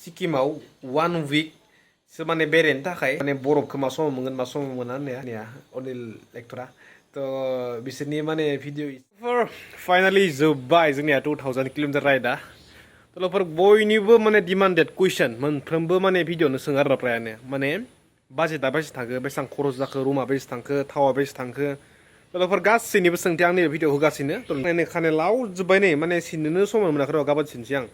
सिक्किमाव 1 week सो माने बेरायनो थाखाय माने बरफखौ मा समाव मोनगोन मा समाव मोना होननाया अनिल एक्टरा थ' बिसोरनि माने भिडिअ फाइनालि जोब्बाय जोंनिया 2000 किल'मिटार राइडआ तलफोर बयनिबो माने डिमान्डेड कुइसन मोनफ्रोमबो माने भिडिअनो सोङो आरो प्रायानो माने बाजेटआ बेसे थांखो बेसेबां खरस जाखो रुमा बेसे थांखो थावा बेसे थांखो तलफोर गासैनिबो सोंथि आं नैबे भिडिअ होगासिनो नायनो खानाय लावजोब्बाय नै माने सिननोनो समाय मोनाखै र' गाबोन सिनसै आं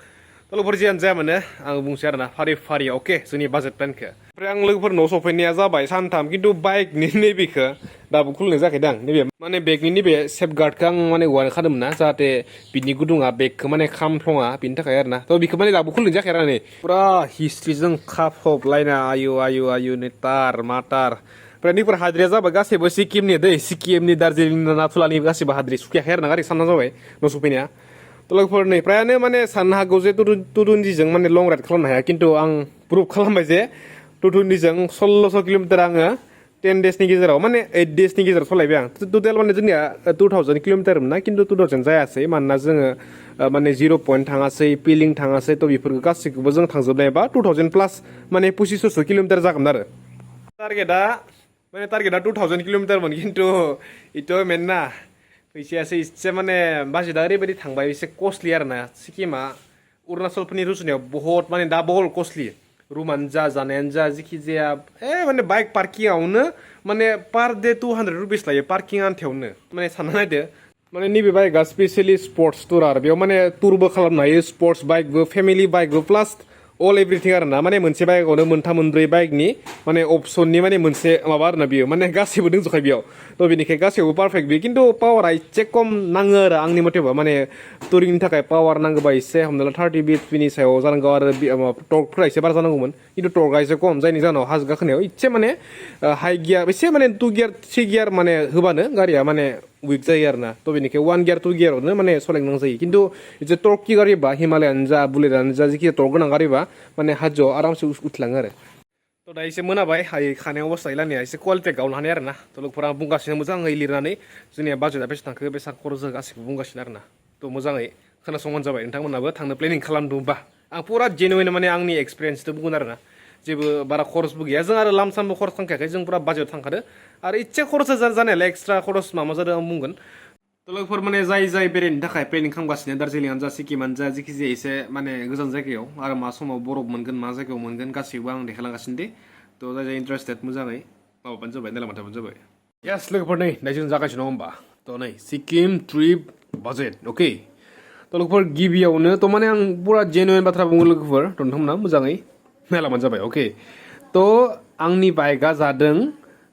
तलफोर जियानो जाया मानो आं बुंसै आरोना फारि फारि अके जोंनि बाजेट प्लेनखौ ओमफ्राय आं लोगोफोर न'आव सफैनाया जाबाय सानथाम खिन्थु बाइकनि नैबेखौ दाबो खुलिनाय जायाखै दां नैबे माने बेगनि नैबे सेफगार्डखौ आं माने औवानि खादोंमोन ना जाहाथे बिनि गुदुङा बेगखौ माने खामफ्लङा बिनि थाखाय आरोना थ' बेखौ माने दाबो खुलिनाय जायाखै आरो नै फुरा हिस्ट्रिजों खाफबलायना आयु आयु आयु नै तार मा तार ओमफ्राय नैफोर हाद्रिया जाबाय गासैबो सिक्किमनि दै सिक्किमनि दार्जिलिंनि नाथुलानि गासैबो हाद्रि सुखैयाखै आरो ना गारि सानना जाबाय न' सफैनाया लोगोफोर नै फ्रायानो माने साननो हागौ जे टुटुन्दिजों माने लं राइड खालामनो हाया खिन्थु आं प्रुभ खालामबाय जे टुटुन्दिजों 1600 किल'मिटार आङो 10 डेजनि गेजेराव माने 8 डेजनि गेजेराव सलायबाय आं टटेल माने जोंनिया 2000 किल'मिटारमोन ना खिन्थु 2000 जायासै मानोना जोङो माने 0 पइन्ट थाङासै पिलिं थाङासै थ' बेफोरखौ गासैखौबो जों थांजोबनायबा 2000 प्लास माने 2500 किल'मिटार जागोन आरो टारगेटआ 2000 किल'मिटारमोन खिन्थु इथ' मेनना फैसायासो एसे माने बाजेटआ ओरैबायदि थांबाय एसे कस्टलि आरोना सिक्किमा अरुणाचलफोरनि रुजुनायाव बहुत माने डाबल कस्टलि रुमानो जा जानायानो जा जिखि जाया माने बाइक पार्किंआवनो माने पार डे 200 रुपिस लायो पार्किं आन्थायावनो माने सानना नायदो माने नैबे बाइकआ स्पेसियेलि स्पर्ट्स टुर आरो बेयाव माने टुरबो खालामनो हायो स्पर्ट्स बाइकबो फेमिलि बाइकबो प्लास अल एभ्रिथिं आरो ना माने मोनसे बाइकआवनो मोनथाम मोनब्रै बाइकनि माने अपसननि माने मोनसे माबा आरोना बियो माने गासैबो दंजोबखायो बेयाव थ' बेनिखाय गासैबो पारफेक्ट बियो खिन्थु पावारा एसे खम नाङो आरो आंनि मथेबा माने टुरिंनि थाखाय पावार नांगौबा एसे हमना ला 30 bhpनि सायाव जानांगौ आरो टर्कफोरा एसे बारा जानांगौमोन खिन्थु टर्कआ एसे खम जायनि जाहोनाव हाजो गाखोनायाव एसे माने हाइ गियार एसे माने 2 गियार 3 गियार माने होबानो गारिया माने उइक जायो आरोना थ' बेनिखाय 1 गियार 2 गियारावनो माने सलायनो गोनां जायो खिन्थु एसे टर्कि गारिबा हिमालयानो जा बुलेटआनो जा जिखि टर्क गोनां गारिबा माने हाजोआव आरामसे उथिलाङो आरो थ' दा एसे मोनाबाय हाय खानायाव अबस्था लानिया एसे क्वालिटि गावनो हानाय आरोना थ' लोगोफोरा आं बुंगासिनो मोजाङै लिरनानै जोंनिया बाजेटआ बेसे थांखो बेसेबां खरस जों गासैखौबो बुंगासिनो आरोना थ' मोजाङै खोनासंबानो जाबाय नोंथांमोनाबो थांनो प्लेनिं खालामदोंबा आं फुरा जेनुइन माने आंनि एक्सपिरियेन्सजों बुंगोन आरोना जेबो बारा खरसबो गैया जों आरो लामसामबो खरस थांखायाखै जों फुरा बाजेटआव थांखादो आरो इसे खरसा जानायालाय एक्सट्रा खरस माबा जादों आं बुंगोन थ' लोगोफोर माने जाय बेरायनो थाखाय प्लेनिं खालामगासिनो दार्जिलिंआनो जा सिक्किमानो जा जिखि जाया एसे माने गोजान जायगायाव आरो मा समाव बरफ मोनगोन मा जायगायाव मोनगोन गासैबो आं देखायलांगासिनो दे थ' जाय इन्टारेस्टेड मोजाङै माबाबानो जाबाय नायलांबानो जाबाय यास लोगोफोर नै दायो जों जागासिनो नङा होमबा थ' नै सिक्किम ट्रिप बाजेट अके थ' लोगोफोर गिबियावनो थ' माने आं पुरा जेनुइन बाथ्रा बुङो लोगोफोर थ' नोंथांमोना मोजाङै नायलांबानो जाबाय अके थ' आंनि बाइकआ जादों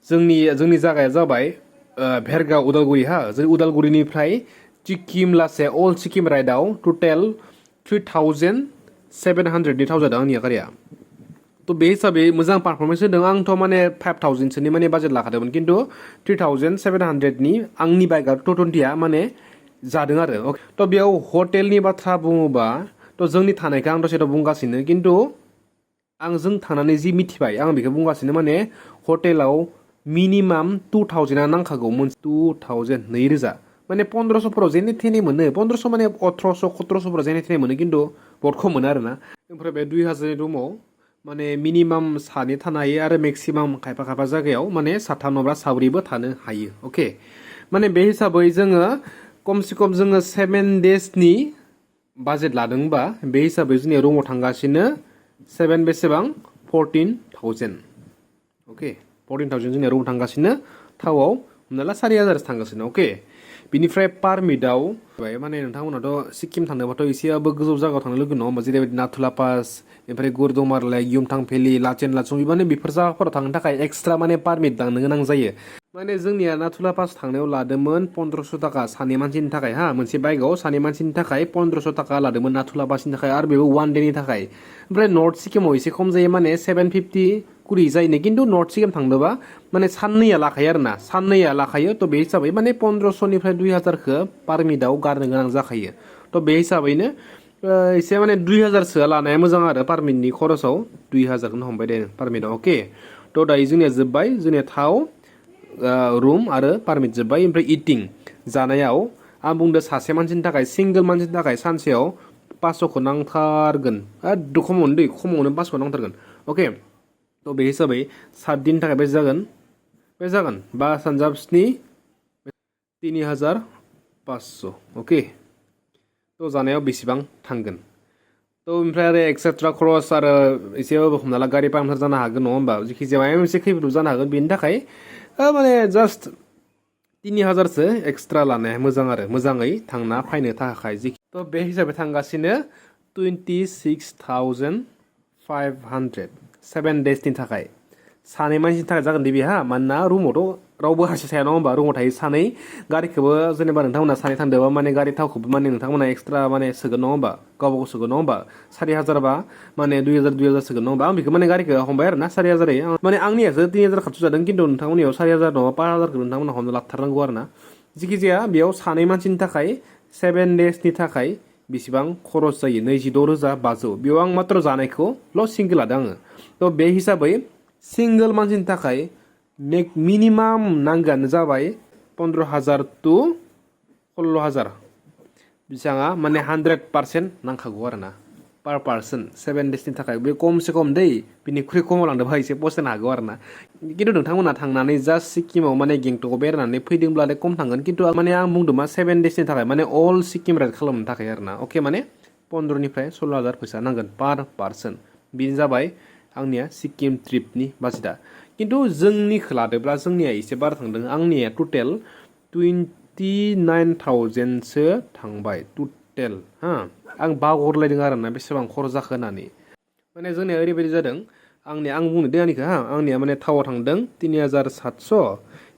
जोंनि जायगाया जाबाय भेरगाव उदालगुरि हा जों उदालगुरिनिफ्राय सिक्किम लासे अल सिक्किम राइडआव टटेल 3700नि थाव जादों आंनिया गारिया थ' बे हिसाबै मोजां पारफरमेन्स होदों आंथ' माने 5000सोनि माने बाजेट लाखादोंमोन खिन्थु 3700नि आंनि बाइकआ 220आ माने जादों आरो थ' बेयाव हटेलनि बाथ्रा बुङोबा थ' जोंनि थानायखौ आं दसेथ' बुंगासिनो खिन्थु आं जों थांनानै जि मिथिबाय आं बेखौ बुंगासिनो माने हटेलाव मिनिमाम 2000आ नांखागौ 2000 2000 माने 1500फोराव जेने थेने मोनो 1500 माने 1800 1700फोराव जेने थेने मोनो खिन्थु बहुत खम मोनो आरोना ओमफ्राय बे 2000नि रुमाव माने मिनिमाम सानै थानो हायो आरो मेक्सिमाम खायफा जायगायाव माने साथाम नङाब्ला साब्रैबो थानो हायो अके माने बे हिसाबै जोङो खमसे खम जोङो 7 डेजनि बाजेट लादोंबा बे हिसाबै जोंनि रुमाव थांगासिनो 7 बेसेबां 14000 अके 14000 जोंनि रुमाव थांगासिनो थावआव हमना ला 4000 थांगासिनो अके बिनिफ्राय पारमिटआव माने नोंथांमोनाथ' सिक्किम थांनोबाथ' एसेबाबो गोजौ जायगायाव थांनो लुगैयो नङा होमबा जेरैबायदि नाथुला पास ओमफ्राय गुरदमार लाइक युमथां भेलि लाचेन लाचुं माने बेफोर जायगाफोराव थांनो थाखाय एक्सट्रा माने पारमिट लांनो गोनां जायो माने जोंनिया नाथुला पास थांनायाव लादोंमोन 1500 थाखा सानै मानसिनि थाखाय हा मोनसे बाइकआव सानै मानसिनि थाखाय 1500 थाखा लादोंमोन नाथुला पासनि थाखाय आरो बेबो 1 डेनि थाखाय ओमफ्राय नर्थ सिक्किमाव एसे खम जायो माने 750 कुरि जायो खिन्थु नर्थ सिक्किम थांनोबा माने साननैया लाखायो थ' बे हिसाबै माने 1500निफ्राय 2000खौ पारमिटआव गारनो गोनां जाखायो थ' बे हिसाबैनो एसे माने 2000सोआ लानाया मोजां आरो पारमिटनि खरसाव 2000खौनो हमबाय दे पारमिटआव अके थ' दायो जोंनिया जोब्बाय जोंनिया थाव रुम आरो पारमिट जोब्बाय ओमफ्राय इटिं जानायाव आं बुंदों सासे मानसिनि थाखाय सिंगोल मानसिनि थाखाय सानसेयाव 500खौ नांथारगोन एकदम खमावनो दै खमावनो 500खौ नांथारगोन अके थ' बे हिसाबै 7 दिननि थाखाय बेसे जागोन 5 सानजाब 7 3500 अके थ' जानायाव बेसेबां थांगोन थ' ओमफ्राय आरो एक्सेट्रा खरस आरो एसे हमना ला गारि पांचार जानो हागोन नङा होमबा जेखि जाया माबा मोनसे खैफोद जानो हागोन बेनि थाखाय माने जास्ट 3000सो एक्सट्रा लानाया मोजां आरो मोजाङै थांना फैनो थाखाय थ' बे हिसाबै थांगासिनो 26500 7 डेजनि थाखाय सानै मानसिनि थाखाय जागोन दे बेहा मानोना रुमावथ' रावबो हारसिं थाया नङा होमबा रुमाव थायो सानै गारिखौबो जेनेबा नोंथांमोना सानै थांदोंबा माने गारि थावखौबो माने नोंथांमोना एक्सट्रा माने सोगोन नङा होमबा गावबा गाव सोगोन नङा होमबा 4000 बा माने 2000 सोगोन नङा होमबा आं बेखौ माने गारिखौ हमबाय आरो ना 4000 माने आंनियासो 3000 खाथि जादों खिन्थु नोंथांमोननियाव 4000 नङा 5000खौ नोंथांमोना हमना लाथारनांगौ आरो ना जेखि जाया बेयाव सानै मानसिनि थाखाय 7 डेजनि थाखाय बेसेबां खरस जायो 26500 बेयाव आं मात्र जानायखौल' सिंगोल लादों आङो थ' बे हिसाबै सिंगोल मानसिनि थाखाय मिनिमाम नांगोन जाबाय 15000 to 16000 बेसेबाङा माने 100% नांखागौ आरो ना पार पार्सन 7 डेजनि थाखाय बे खमसे खम दै बिनिख्रुइ खमाव लांदोंबा एसे पसायनो हागौ आरो ना खिन्थु नोंथांमोना थांनानै जास्ट सिक्किमाव माने गेंटकआव बेरायनानै फैदोंब्लालाय खम थांगोन खिन्थु माने आं बुंदों मा 7 डेजनि थाखाय माने अल सिक्किम राइड खालामनो थाखाय आरो ना अके माने 15निफ्राय 16000 फैसा नांगोन पार पार्सन बेनो जाबाय आंनिया सिक्किम ट्रिपनि बाजेटआ खिन्थु जोंनिखौ लादोब्ला जोंनिया एसे बारा थांदों आंनिया टटेल 29000सो थांबाय टटेल आं बावहरलायदों आरो ना बेसेबां खरस जाखो होननानै माने जोंनिया ओरैबायदि जादों आं बुंनो दे आंनिखौ आंनिया माने थावआव थांदों 3700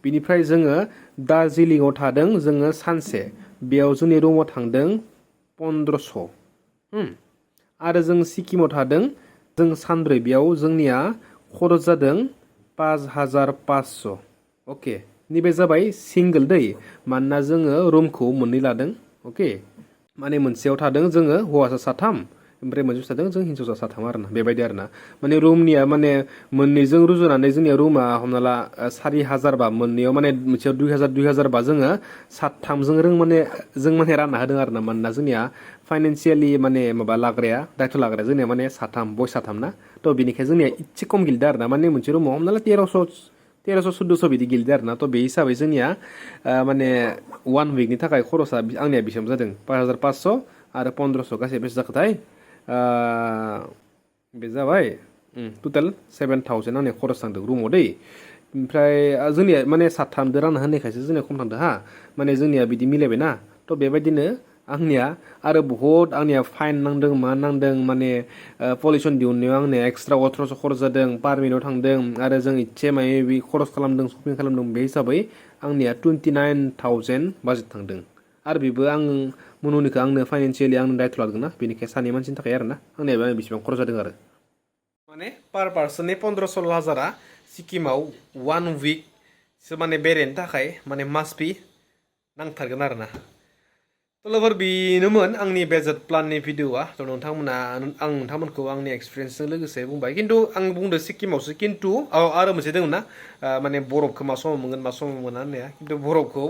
बिनिफ्राय जोङो दार्जिलिंआव थादों जोङो सानसे बेयाव जोंनि रुमाव थांदों 1500 आरो जों सिक्किमाव थादों जों सानब्रै बेयाव जोंनिया खरस जादों 5500 अके नैबे जाबाय सिंगोल दै मानोना जोङो रुमखौ मोननै लादों अके माने मोनसेयाव थादों जोङो हौवासा 3 ओमफ्राय मोनसेयाव थादों जों हिनजावसा 3 आरो ना बेबायदि आरो ना माने रुमनिया माने मोननैजों रुजुनानै जोंनिया रुमा हमना ला 4000 बा मोननैयाव माने मोनसेयाव 2000 बा जोङो 3जों जों माने रानना होदों आरो ना मानोना जोंनिया फाइनान्सियेलि माने माबा लाग्राया दायथ' लाग्राया जोंनिया माने 3 बय 3 ना थ' बेनिखायनो जोंनिया इसे खम गिलदो आरो ना माने मोनसे रुमाव हमना ला 1300 बिदि गिलदो आरो ना थ' बे हिसाबै जोंनिया माने 1 उइकनि थाखाय खरसा आंनिया बेसेबां जादों 5500 आरो 1500 गासै बेसे जाखोथाय बे जाबाय टटेल 7000 आंनिया खरस थांदों रुमाव दै ओमफ्राय जोंनिया माने 3दो रानना होनायखायसो जोंनिया खम थांदों माने जोंनिया बिदि मिलायबायना थ' बेबायदिनो आंनिया आरो बहुत आंनिया फाइन नांदों मा नांदों माने पलिउसन दिहुननायाव आंनिया एक्सट्रा 1800 खरस जादों पारमिटआव थांदों आरो जों इसे माने खरस खालामदों शपिं खालामदों बे हिसाबै आंनिया 29000 बाजेट थांदों आरो बेबो आं मन'निखौ आंनो फाइनान्सियेलि आंनो दायथ' लादों ना बेनिखायनो सानै मानसिनि थाखाय आरो ना आंनिया बेसेबां खरस जादों आरो माने पार पार्सननि 15-16,000 सिक्किमाव 1 उइकसो माने बेरायनो थाखाय माने मास्ट बि नांथारगोन आरो ना थ' लोगोफोर बेनोमोन आंनि बाजेट प्लाननि भिडिअ'आ थ' नोंथांमोनखौ आंनि एक्सपिरियेन्सजों लोगोसे बुंबाय खिन्थु आं बुंदों सिक्किमावसो खिन्थु आरो मोनसे दङ ना माने बरफखौ मा समाव मोनगोन मा समाव मोना होननाया खिन्थु बरफखौ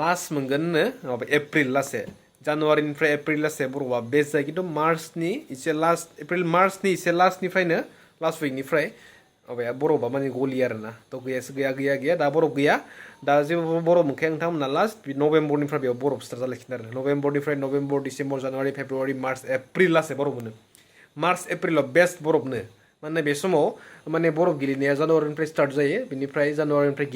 लास्ट मोनगोननो माबा एप्रिल लासे जानुवारिनिफ्राय एप्रिल लासे बरफआ बेस्ट जायो खिन्थु मार्चनि एसे लास्ट एप्रिल मार्चनि एसे लास्टनिफ्रायनो लास्ट उइकनिफ्राय माबाया बरफआ माने गलियो आरो ना थ' गैया दा बरफ गैया दा जेबो बरफ मोनखाया नोंथांमोना लास्ट नभेम्बरनिफ्राय बेयाव बरफ स्टार्ट जालायसिगोन आरो November December January February March April लासे बरफ मोनो मार्च एप्रिलाव बेस्ट बरफनो माने बे समाव माने बरफ गेलेनाया जानुवारिनिफ्राय स्टार्ट जायो बेनिफ्राय जानुवारिनिफ्राय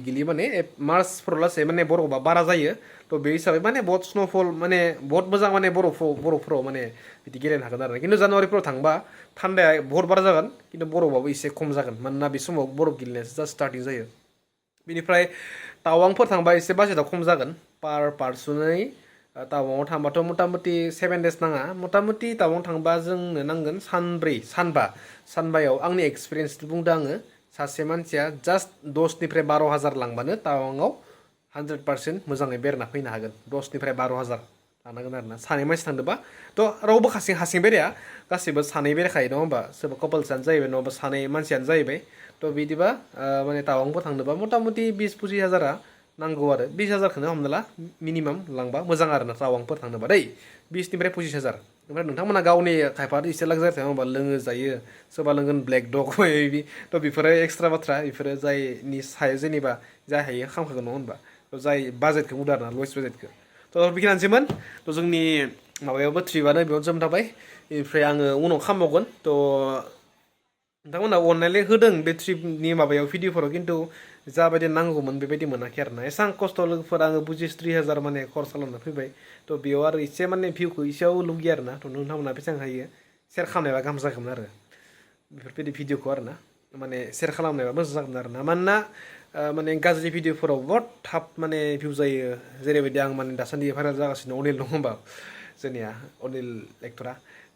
गिलि माने मार्चफोराव लासै माने बरफआ बारा जायो थ' बे हिसाबै माने बहुत स्न'फल माने बहुत मोजां माने बरफफोराव माने बिदि गेलेनो हागोन आरो खिन्थु जानुवारिफोराव थांबा थान्दाया बहुत बारा जागोन खिन्थु बरफआबो एसे खम जागोन मानोना बे समाव बरफ गेलेनायासो जास्ट स्टार्टिं जायो बेनिफ्राय टावांफोर थांबा एसे बाजेटआ खम जागोन पार पार्सनै टावांआव थांबाथ' मथा मथि 7 डेज नाङा मथा मथि टावां थांबा जोंनो नांगोन सानबायाव आंनि एक्सपिरियेन्स बुंदों आङो सासे मानसिया जास्ट 10निफ्राय 12,000 लांबानो टावांआव 100% मोजाङै बेरायना फैनो हागोन 10निफ्राय 12,000 लानांगोन आरो ना सानै मानसि थांदोंबा थ' रावबो हारसिं बेराया गासैबो सानै बेरायखायो नङा होमबा सोरबा कपाल्सआनो जाहैबाय नङाबा सानै मानसियानो जाहैबाय थ' बिदिबा माने टावांफोर थांदोंबा मथा मथि 20-25 हाजारा नांगौ आरो 20,000खौनो हमना ला मिनिमाम लांबा मोजां आरो ना टावांफोर थांनोबा दै 20निफ्राय 25,000 ओमफ्राय नोंथांमोना गावनि खायफा एसे लाक्जारि थायो होमबा लोङो जायो सोरबा लोंगोन ब्लेक डग बेबि थ' बेफोरो एक्सट्रा बाथ्रा बेफोरो जायनि सायाव जेनेबा जाय हायो खालामखागोन नङा होनबा जाय बाजेटखौ बुंदों आरोना लवेस्ट बाजेटखौ थ' बेखिनियानोसैमोन थ' जोंनि माबायावबो ट्रिपआनो बेयावनो जोम थाबाय बेनिफ्राय आङो उनाव खालामबावगोन थ' नोंथांमोना अननायलाय होदों बे ट्रिपनि माबायाव भिडिअफोराव खिन्थु जाबायदि नांगौमोन बेबायदि मोनाखै आरोना एसां खस्थ' लोगोफोरा आङो बुजिस 3000 माने खरस खालामना फैबाय थ' बेयाव आरो एसे माने भिउखौ एसेयाव लुगैयो आरोना थ' नोंथांमोना बेसेबां हायो सेयार खालामनायबा गाहाम जागौमोन आरो बेफोरबायदि भिडिअखौ आरोना माने सेयार खालामनायबा मोजां जागोन आरोना मानोना माने गाज्रि भिडिअफोराव बहुत थाब माने भिउ जायो जेरैबायदि आं माने दासान्दि भाइरेल जागासिनो अनिल नङा होमबा जोंनिया अनिल एक्टरा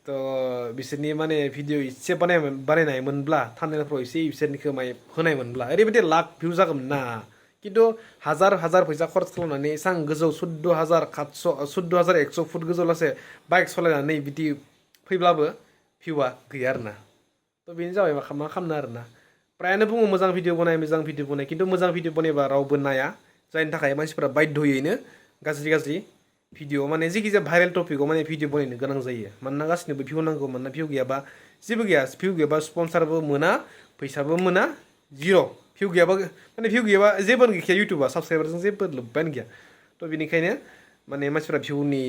थ' बिसोरनि माने भिडिअ एसे बानायनायमोनब्ला थान्दैफोराव एसे बिसोरनिखौ माय होनायमोनब्ला ओरैबायदि लाख भिउ जागौमोन ना खिन्थु हाजार हाजार फैसा खरस खालामनानै एसां गोजौ 14,100 फुट गोजौ लासे बाइक सालायनानै बिदि फैब्लाबो भिउआ गैया आरोना थ' बेनो जाबाय मा खालामनो आरोना प्रायानो बुङो मोजां भिडिअ बनाय खिन्थु मोजां भिडिअ बनायबा रावबो नाया जायनि थाखाय मानसिफोरा बाध्ययैनो गाज्रि भिडिअ माने जिखिजाया भाइरेल टपिकआव माने भिडिअ बनायनो गोनां जायो मानोना गासिनोबो भिउ नांगौ मानोना भिउ गैयाबा जेबो गैया भिउ गैयाबा स्पन्सारबो मोना फैसाबो मोना जिर' भिउ गैयाबा जेबोनो गैखाया इउटुबा साबसक्राइबारजों जेबो लोब्बायानो गैया थ' बेनिखायनो माने मानसिफोरा भिउनि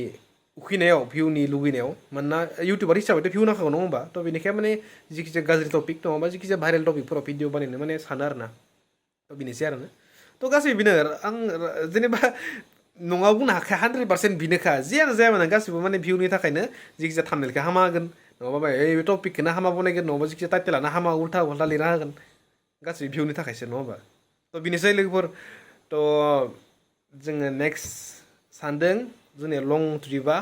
उखैनायाव भिउनि लुगैनायाव मानोना इउटुबार हिसाबैथ' भिउ नांखागौ नङा होमबा थ' बेनिखायनो माने जिखिजाया गाज्रि टपिक नङाबा जिखिजाया भाइरेल टपिकफोराव भिडिअ बानायनो माने सानो आरोना थ' बेनोसै आरोना थ' गासैबो बेनो आं जेनेबा नङा बुंनो हाखाया 100% बेनोखा जियानो जाया मानो गासिबो माने भिउनि थाखायनो जिखिजाया थाम्बनेलखौ हामा होगोन नङाबा बे टपिकखौनो हामा बनायगोन नङाबा जिखिजाया टाइटेलानो हामा उल्था लिरना होगोन गासिबो भिउनि थाखायसो नङा होमबा थ' बेनोसै लोगोफोर थ' जोङो नेक्स्ट सानदों जोंनि लं ट्रिपआ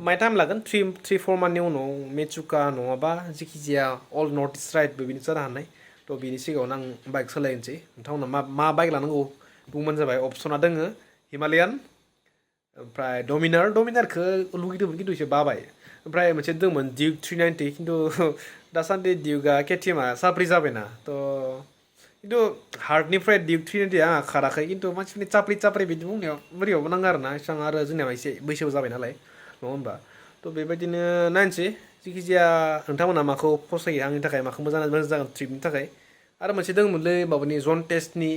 माय टाइम लागोन 3-4 मान्थनि उनाव मेचुका नङाबा जिखिजाया अल नर्थ इस्ट राइडबो बेनो जानो हानाय थ' बेनि सिगाङावनो आं बाइक सालायनोसै नोंथांमोना मा बाइक लानांगौ बुंबानो जाबाय अपसना दोङो हिमालयान ओमफ्राय डमिनारखौ लुगैदोंमोन खिन्थु एसे बाबाय ओमफ्राय मोनसे दंमोन डिउक 390 खिन्थु दासान्दि डिउकआ केटिएमआ साब्रै जाबायना थ' खिन्थु हार्टनिफ्राय डिउक 390 आंहा खाराखै खिन्थु मानसिफोरनि चाप्रि बिदि बुंनायाव बोरैबाबो नाङो आरोना एसां आरो जोंनिया एसे बैसोबो जाबाय नालाय नङा होमबा थ' बेबायदिनो नायनोसै जिखिजाया नोंथांमोना माखौ फसायो आंनि थाखाय माखौ मोजां जागोन ट्रिपनि थाखाय आरो मोनसे दंमोनलै माबानि जन टेस्टनि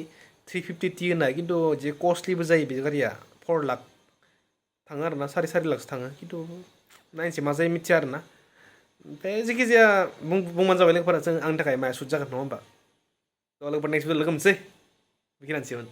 350T होननाय खिन्थु जे कस्टलिबो जायो बे गारिया 4 लाख थाङो आरोना 4.5 लाखसो थाङो खिन्थु नायनोसै मा जायो मिथिया आरोना ओमफ्राय जिखिजाया बुंबानो जाबाय लोगोफोरा जों आंनि थाखाय माया सुट जागोन नङा होमबा थ' लोगोफोर नेक्स्ट भिडिअ लोगो मोनसै बेखिनियानोसैमोन